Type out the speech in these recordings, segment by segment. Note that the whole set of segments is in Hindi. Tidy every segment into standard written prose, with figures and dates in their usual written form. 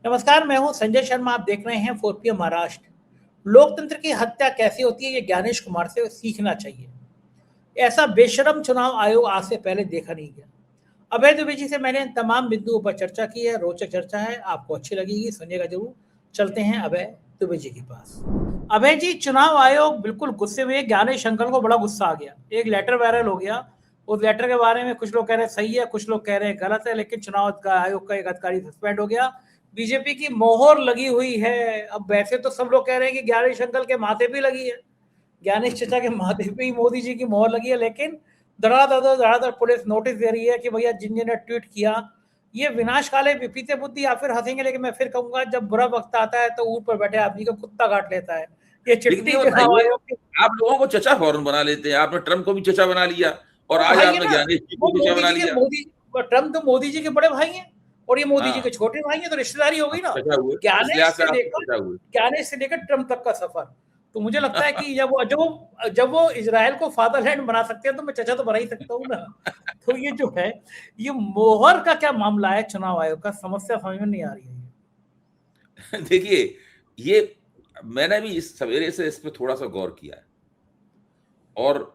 नमस्कार, मैं हूं संजय शर्मा। आप देख रहे हैं 4PM महाराष्ट्र। लोकतंत्र की हत्या कैसे होती है, ये ज्ञानेश कुमार से सीखना चाहिए। ऐसा बेशरम चुनाव आयोग आज से पहले देखा नहीं गया। अभय दुबे जी से मैंने इन तमाम बिंदुओं पर चर्चा की है। रोचक चर्चा है, आपको अच्छी लगेगी, सुनिएगा जरूर। चलते हैं अभय दुबे जी के पास। अभय जी, चुनाव आयोग बिल्कुल गुस्से में। ज्ञानेश अंकल को बड़ा गुस्सा आ गया, एक लेटर वायरल हो गया। उस लेटर के बारे में कुछ लोग कह रहे हैं सही है, कुछ लोग कह रहे हैं गलत है, लेकिन चुनाव आयोग का एक अधिकारी सस्पेंड हो गया। बीजेपी की मोहर लगी हुई है। अब वैसे तो सब लोग कह रहे हैं कि ज्ञानेश अंकल के माथे पे लगी है, ज्ञानेश चचा के माथे पे ही मोदी जी की मोहर लगी है, लेकिन धड़ाधड़ पुलिस नोटिस दे रही है कि भैया जिन जिन ने ट्वीट किया ये विनाश काले विपरीत बुद्धि। या फिर हंसेंगे, लेकिन मैं फिर कहूंगा जब बुरा वक्त आता है तो ऊँट पर बैठे आदमी को कुत्ता काट लेता है। ये लेकिन ये चिट्ठी चुनाव बताइए, आयोग की आप लोगों को चचा फौरन बना लेते हैं। आपने ट्रम्प को भी चचा बना लिया और वो आज भाई है आपने ना, ज्ञानेश जी वो को चचा बना लिया। ट्रम्प तो मोदी जी के बड़े भाई हैं और ये मोदी जी के हाँ, छोटे भाई हैं, तो रिश्तेदारी हो गई आप ना। चचा हुए, इस ज्ञानेश लिहाज से से आप लेकर चचा हुए। ट्रम्प तक का सफर। तो मुझे लगता है कि जब वो इजराइल को फादरलैंड बना सकते हैं तो मैं चचा तो बना ही सकता हूँ ना। तो ये जो है, ये मोहर का क्या मामला है चुनाव आयोग का, समस्या समझ में नहीं आ रही है। देखिए, ये मैंने भी इस सवेरे से इस पे थोड़ा सा गौर किया है और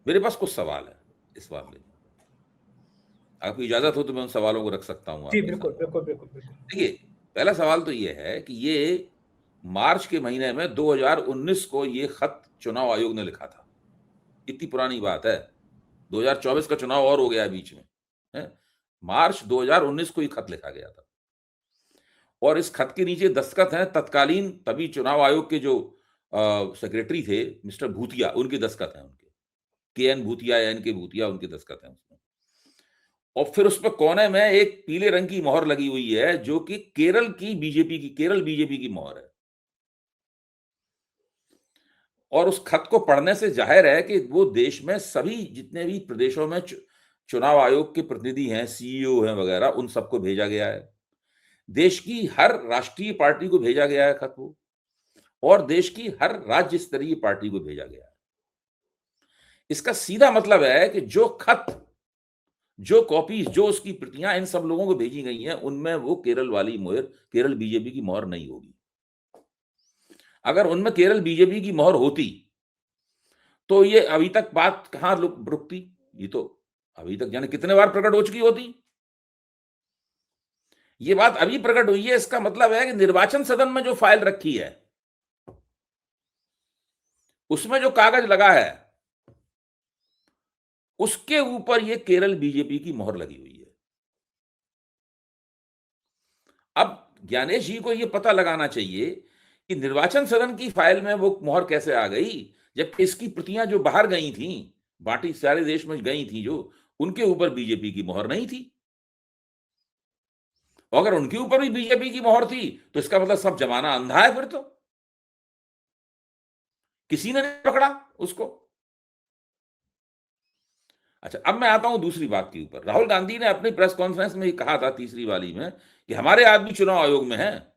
मेरे पास कुछ सवाल है इस मामले में। आपको इजाजत हो तो मैं उन सवालों को रख सकता हूं जी आपके बिल्कुल सामने। बिल्कुल बिल्कुल बिल्कुल। देखिए, पहला सवाल तो ये है कि ये मार्च के महीने में 2019 को ये खत चुनाव आयोग ने लिखा था। इतनी पुरानी बात है, 2024 का चुनाव और हो गया बीच में, है? मार्च 2019 को ये खत लिखा गया था और इस खत के नीचे दस्तखत हैं तत्कालीन तभी चुनाव आयोग के जो सेक्रेटरी थे मिस्टर भूतिया, उनके दस्तखत हैं। उनके KN भूतिया या NK भूतिया, उनके दस्तखत हैं उसमें। और फिर उस पर कोने में एक पीले रंग की मोहर लगी हुई है जो कि केरल बीजेपी की मोहर है। और उस खत को पढ़ने से जाहिर है कि वो देश में सभी जितने भी प्रदेशों में चुनाव आयोग के प्रतिनिधि हैं, CEO हैं वगैरह, उन सबको भेजा गया है। देश की हर राष्ट्रीय पार्टी को भेजा गया है खत वो, और देश की हर राज्य स्तरीय पार्टी को भेजा गया है। इसका सीधा मतलब है कि जो खत, जो कॉपीज, जो उसकी प्रतियां इन सब लोगों को भेजी गई हैं, उनमें वो केरल वाली मोहर, केरल बीजेपी की मोहर नहीं होगी। अगर उनमें केरल बीजेपी की मोहर होती तो ये अभी तक बात कहां रुकती। ये तो अभी तक जाने कितने बार प्रकट हो चुकी होती। ये बात अभी प्रकट हुई है, इसका मतलब है कि निर्वाचन सदन में जो फाइल रखी है उसमें जो कागज लगा है उसके ऊपर ये केरल बीजेपी की मोहर लगी हुई है। अब ज्ञानेश जी को यह पता लगाना चाहिए कि निर्वाचन सदन की फाइल में वो मोहर कैसे आ गई, जबकि इसकी प्रतियां जो बाहर गई थी, बाकी सारे देश में गई थी, जो उनके ऊपर बीजेपी की मोहर नहीं थी। और अगर उनके ऊपर भी बीजेपी की मोहर थी तो इसका मतलब सब जमाना अंधा है। फिर तो किसी ने नहीं पकड़ा उसको। अच्छा, अब मैं आता हूं दूसरी बात के ऊपर। राहुल गांधी ने अपनी प्रेस कॉन्फ्रेंस में कहा था, तीसरी वाली में, कि हमारे आदमी चुनाव आयोग में है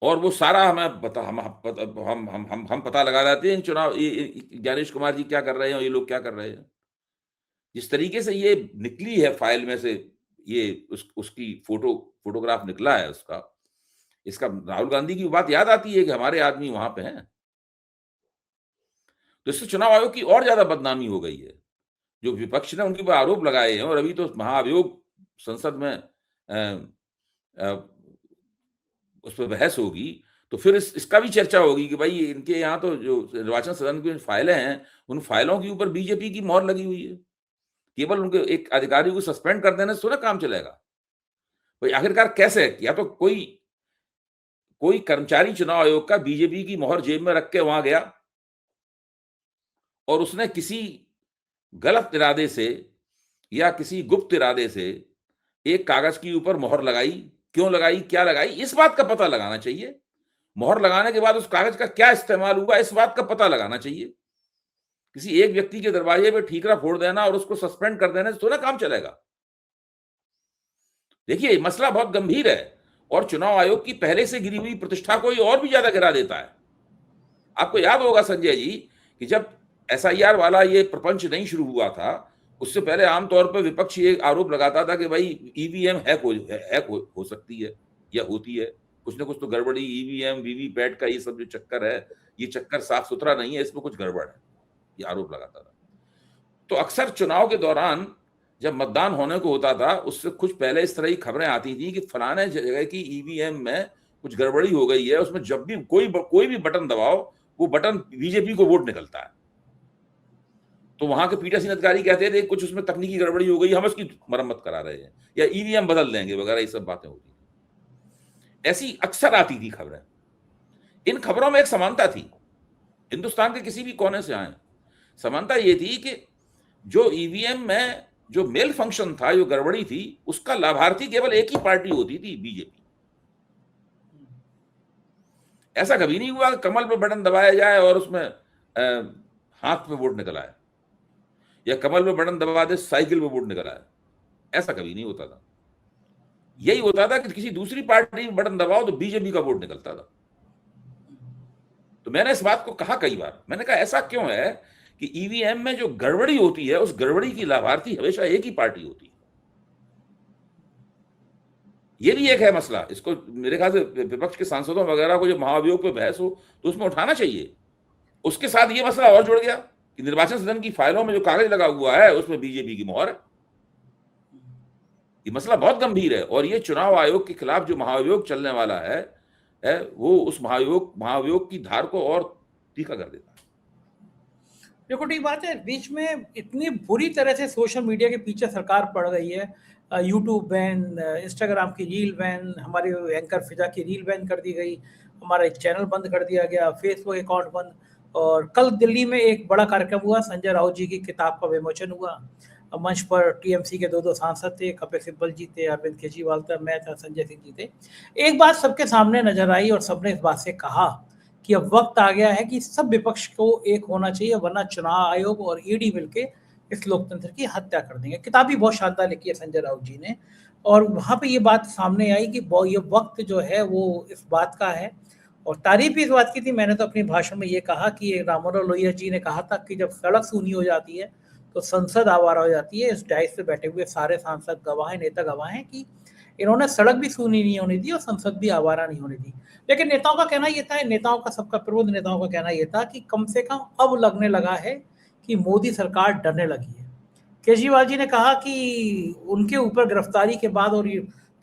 और वो सारा हमें पता, हम पता लगा लेते हैं चुनाव, ज्ञानेश कुमार जी क्या कर रहे हैं और ये लोग क्या कर रहे हैं। जिस तरीके से ये निकली है फाइल में से, ये उसकी फोटोग्राफ निकला है उसका, इसका राहुल गांधी की बात याद आती है कि हमारे आदमी वहां पे हैं। तो इससे चुनाव आयोग की और ज्यादा बदनामी हो गई है। जो विपक्ष ने उनके ऊपर आरोप लगाए हैं, और अभी तो महाभियोग संसद में उस पर बहस होगी, तो फिर इसका भी चर्चा होगी कि भाई इनके यहाँ तो जो निर्वाचन सदन की फाइलें हैं, उन फाइलों के ऊपर बीजेपी की मोहर लगी हुई है। केवल उनके एक अधिकारी को सस्पेंड कर देने से थोड़ा काम चलेगा। भाई आखिरकार कैसे, या तो कोई कर्मचारी चुनाव आयोग का बीजेपी की मोहर जेब में रख के वहां गया और उसने किसी गलत इरादे से या किसी गुप्त इरादे से एक कागज के ऊपर मोहर लगाई, क्यों लगाई, क्या लगाई, इस बात का पता लगाना चाहिए। मोहर लगाने के बाद उस कागज का क्या इस्तेमाल हुआ, इस बात का पता लगाना चाहिए। किसी एक व्यक्ति के दरवाजे पे ठीकरा फोड़ देना और उसको सस्पेंड कर देने से थोड़ा काम चलेगा। देखिए, मसला बहुत गंभीर है और चुनाव आयोग की पहले से गिरी हुई प्रतिष्ठा को ये और भी ज्यादा गिरा देता है। आपको याद होगा संजय जी कि जब SIR वाला ये प्रपंच नहीं शुरू हुआ था, उससे पहले आमतौर पर विपक्ष ये आरोप लगाता था कि भाई ईवीएम हैक हो सकती है या होती है, कुछ ना कुछ तो गड़बड़ी, ईवीएम वीवीपैट का ये सब जो चक्कर है, ये चक्कर साफ सुथरा नहीं है, इसमें कुछ गड़बड़ है, ये आरोप लगाता था। तो अक्सर चुनाव के दौरान जब मतदान होने को होता था, उससे कुछ पहले इस तरह की खबरें आती थी कि फलाने जगह की ईवीएम में कुछ गड़बड़ी हो गई है, उसमें जब भी कोई भी बटन दबाओ, वो बटन बीजेपी को वोट निकलता है। तो वहां के पीठासीन अधिकारी कहते थे कुछ उसमें तकनीकी गड़बड़ी हो गई, हम उसकी मरम्मत करा रहे हैं या ईवीएम बदल देंगे वगैरह, ये सब बातें होती थी। ऐसी अक्सर आती थी खबरें। इन खबरों में एक समानता थी, हिंदुस्तान के किसी भी कोने से आए, समानता ये थी कि जो ईवीएम में जो मेल फंक्शन था, जो गड़बड़ी थी, उसका लाभार्थी केवल एक ही पार्टी होती थी, बीजेपी। ऐसा कभी नहीं हुआ कमल पे बटन दबाया जाए और उसमें हाथ पे वोट निकल आए, या कमल पे बटन दबा दे साइकिल पे वोट निकल आए, ऐसा कभी नहीं होता था। यही होता था कि किसी दूसरी पार्टी में बटन दबाओ तो बीजेपी का वोट निकलता था। तो मैंने इस बात को कहा कई बार, मैंने कहा ऐसा क्यों है कि ईवीएम में जो गड़बड़ी होती है, उस गड़बड़ी की लाभार्थी हमेशा एक ही पार्टी होती है। ये भी एक है मसला, इसको मेरे ख्याल से विपक्ष के सांसदों वगैरह को जो महाभियोग पे बहस हो तो उसमें उठाना चाहिए। उसके साथ ये मसला और जुड़ गया कि निर्वाचन सदन की फाइलों में जो कागज लगा हुआ है उसमें बीजेपी की मोहर है। ये मसला बहुत गंभीर है और ये चुनाव आयोग के खिलाफ जो महाभियोग चलने वाला है वो उस महाभियोग की धार को और तीखा कर देता है। देखो ठीक बात है, बीच में इतनी बुरी तरह से सोशल मीडिया के पीछे सरकार पड़ गई है। यूट्यूब बैन, इंस्टाग्राम की रील बैन, हमारे एंकर फिजा की रील बैन कर दी गई, हमारा चैनल बंद कर दिया गया, फेसबुक अकाउंट बंद। और कल दिल्ली में एक बड़ा कार्यक्रम हुआ, संजय राउत जी की किताब का विमोचन हुआ। मंच पर टीएमसी के दो सांसद थे, कपिल सिब्बल जी थे, अरविंद केजरीवाल था, मैं था, संजय सिंह जी थे। एक बात सबके सामने नजर आई और सबने इस बात से कहा कि अब वक्त आ गया है कि सब विपक्ष को एक होना चाहिए, वरना चुनाव आयोग और ईडी मिलके इस लोकतंत्र की हत्या कर देंगे। किताब भी बहुत शानदार लिखी है संजय राउत जी ने, और वहां पे ये बात सामने आई कि ये वक्त जो है वो इस बात का है। और तारीफ भी इस बात की थी, मैंने तो अपने भाषण में ये कहा कि राममनोहर लोहिया जी ने कहा था कि जब सड़क सूनी हो जाती है तो संसद आवारा हो जाती है। इस डाइस पे बैठे हुए सारे सांसद गवाह, नेता गवाह हैं कि इन्होंने सड़क भी सूनी नहीं होने दी और संसद भी आवारा नहीं होने दी। लेकिन नेताओं का कहना ये था, नेताओं का, सबका प्रबुद्ध नेताओं का कहना ये था कि कम से कम अब लगने लगा है कि मोदी सरकार डरने लगी है। केजरीवाल जी ने कहा कि उनके ऊपर गिरफ्तारी के बाद और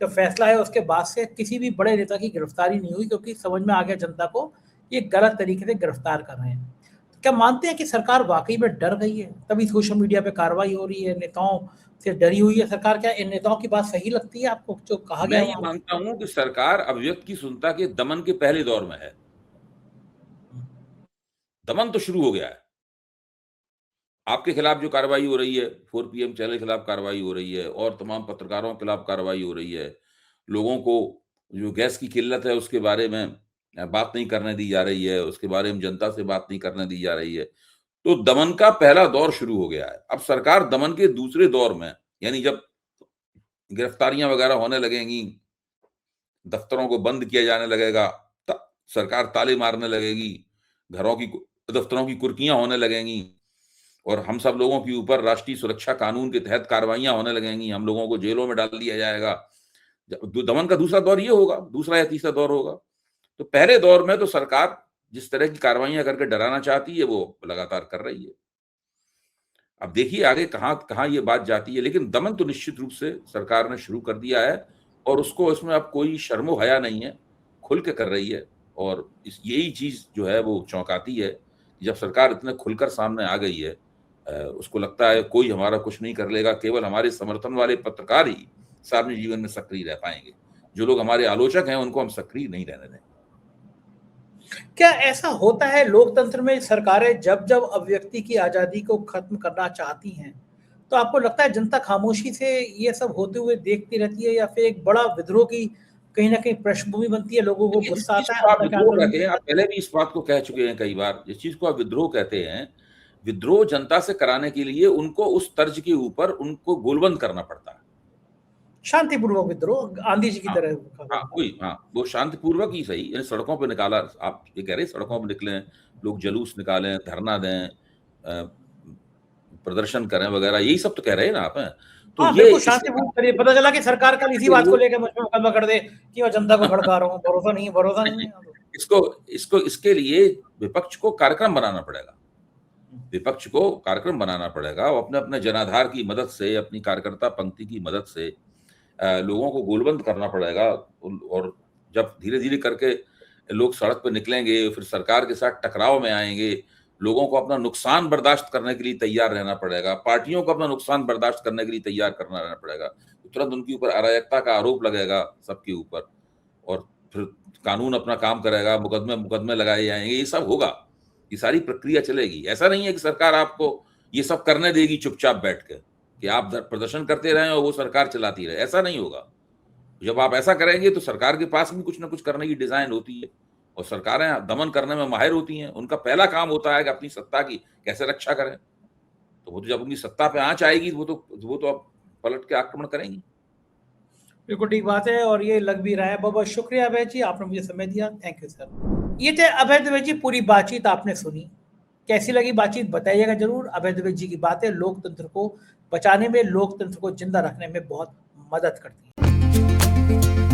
जो फैसला है उसके बाद से किसी भी बड़े नेता की गिरफ्तारी नहीं हुई, क्योंकि समझ में आ गया जनता को ये गलत तरीके से गिरफ्तार कर रहे हैं। तो क्या मानते हैं कि सरकार वाकई में डर गई है, तभी सोशल मीडिया पे कार्रवाई हो रही है, नेताओं से डरी हुई है सरकार? क्या इन नेताओं की बात सही लगती है आपको जो कहा मैं गया ये वहां? मानता हूं कि सरकार अभिव्यक्ति की सुनता के दमन के पहले दौर में है। दमन तो शुरू हो गया है। आपके खिलाफ जो कार्रवाई हो रही है, 4PM चैनल के खिलाफ कार्रवाई हो रही है और तमाम पत्रकारों के खिलाफ कार्रवाई हो रही है। लोगों को जो गैस की किल्लत है उसके बारे में बात नहीं करने दी जा रही है, उसके बारे में जनता से बात नहीं करने दी जा रही है। तो दमन का पहला दौर शुरू हो गया है। अब सरकार दमन के दूसरे दौर में, यानी जब गिरफ्तारियां वगैरह होने लगेंगी, दफ्तरों को बंद किया जाने लगेगा, सरकार ताले मारने लगेगी, घरों की, दफ्तरों की कुर्कियां होने लगेंगी और हम सब लोगों के ऊपर राष्ट्रीय सुरक्षा कानून के तहत कार्रवाइयां होने लगेंगी, हम लोगों को जेलों में डाल दिया जाएगा। दमन का दूसरा दौर ये होगा, दूसरा या तीसरा दौर होगा। तो पहले दौर में तो सरकार जिस तरह की कार्रवाइयां करके डराना चाहती है वो लगातार कर रही है। अब देखिए आगे कहां कहां ये बात जाती है, लेकिन दमन तो निश्चित रूप से सरकार ने शुरू कर दिया है और उसको इसमें अब कोई शर्मो हया नहीं है, खुल के कर रही है। और यही चीज जो है वो चौंकाती है, जब सरकार इतने खुलकर सामने आ गई है, उसको लगता है कोई हमारा कुछ नहीं कर लेगा, केवल हमारे समर्थन वाले पत्रकार ही सार्वजनिक जीवन में सक्रिय रह पाएंगे, जो लोग हमारे आलोचक हैं उनको हम सक्रिय नहीं रहने देंगे। क्या ऐसा होता है लोकतंत्र में, सरकारें जब जब अभिव्यक्ति की आजादी को खत्म करना चाहती हैं तो आपको लगता है जनता खामोशी से ये सब होते हुए देखती रहती है, या फिर एक बड़ा विद्रोह की कहीं ना कहीं पृष्ठभूमि बनती है, लोगों को जिस गुस्सा चीज आता है, को आप अंदर के विद्रोह आंदोलन कहते हैं, भी? आप पहले भी इस बात को कह चुके हैं कई बार, जिस चीज को आप विद्रोह कहते हैं, विद्रोह जनता से कराने के लिए उनको उस तर्ज के ऊपर उनको गोलबंद करना पड़ता है। शांतिपूर्वक विद्रोह, गांधी जी की हाँ तरह। हाँ, वो शांतिपूर्वक ही सही, यानी सड़कों पे निकाला, आप ये कह रहे हैं सड़कों पे निकलें, लोग जुलूस निकालें, धरना दें, प्रदर्शन करें वगैरह, यही सब तो कह रहे हैं ना आप हैं। तो हाँ ये बिल्कुल शांतिपूर्ण करिए। पता चला कि सरकार कल इसी बात को लेकर मुझ पे मुकदमा कर दे कि मैं जनता को भड़का रहा हूँ। भरोसा नहीं है, भरोसा नहीं है। इसको इसको इसके लिए विपक्ष को कार्यक्रम बनाना पड़ेगा। विपक्ष को कार्यक्रम बनाना पड़ेगा। वो अपने अपने जनाधार की मदद से, अपनी कार्यकर्ता पंक्ति की मदद से लोगों को गोलबंद करना पड़ेगा। और जब धीरे धीरे करके लोग सड़क पर निकलेंगे, फिर सरकार के साथ टकराव में आएंगे, लोगों को अपना नुकसान बर्दाश्त करने के लिए तैयार रहना पड़ेगा, पार्टियों को अपना नुकसान बर्दाश्त करने के लिए तैयार करना रहना पड़ेगा। तुरंत उनके ऊपर अराजकता का आरोप लगेगा सबके ऊपर, और फिर कानून अपना काम करेगा, मुकदमे मुकदमे लगाए जाएंगे, ये सब होगा। ये सारी प्रक्रिया चलेगी। ऐसा नहीं है कि सरकार आपको ये सब करने देगी चुपचाप बैठ के, कि आप प्रदर्शन करते रहें और वो सरकार चलाती रहे। ऐसा नहीं होगा। जब आप ऐसा करेंगे तो सरकार के पास भी कुछ ना कुछ करने की डिजाइन होती है, और सरकारें दमन करने में माहिर होती हैं। उनका पहला काम होता है कि अपनी सत्ता की कैसे रक्षा करें। तो वो तो जब उनकी सत्ता पे आंच आएगी वो तो अब पलट के आक्रमण करेंगी। बिल्कुल ठीक बात है, और ये लग भी रहा है। बहुत बहुत शुक्रिया अभय जी, आपने मुझे समय दिया। Thank you sir. ये थे अभय द्विवेदी जी। पूरी बातचीत आपने सुनी, कैसी लगी बातचीत बताइएगा जरूर। अभय द्विवेदी जी की बातें लोकतंत्र को बचाने में, लोकतंत्र को जिंदा रखने में बहुत मदद करती हैं।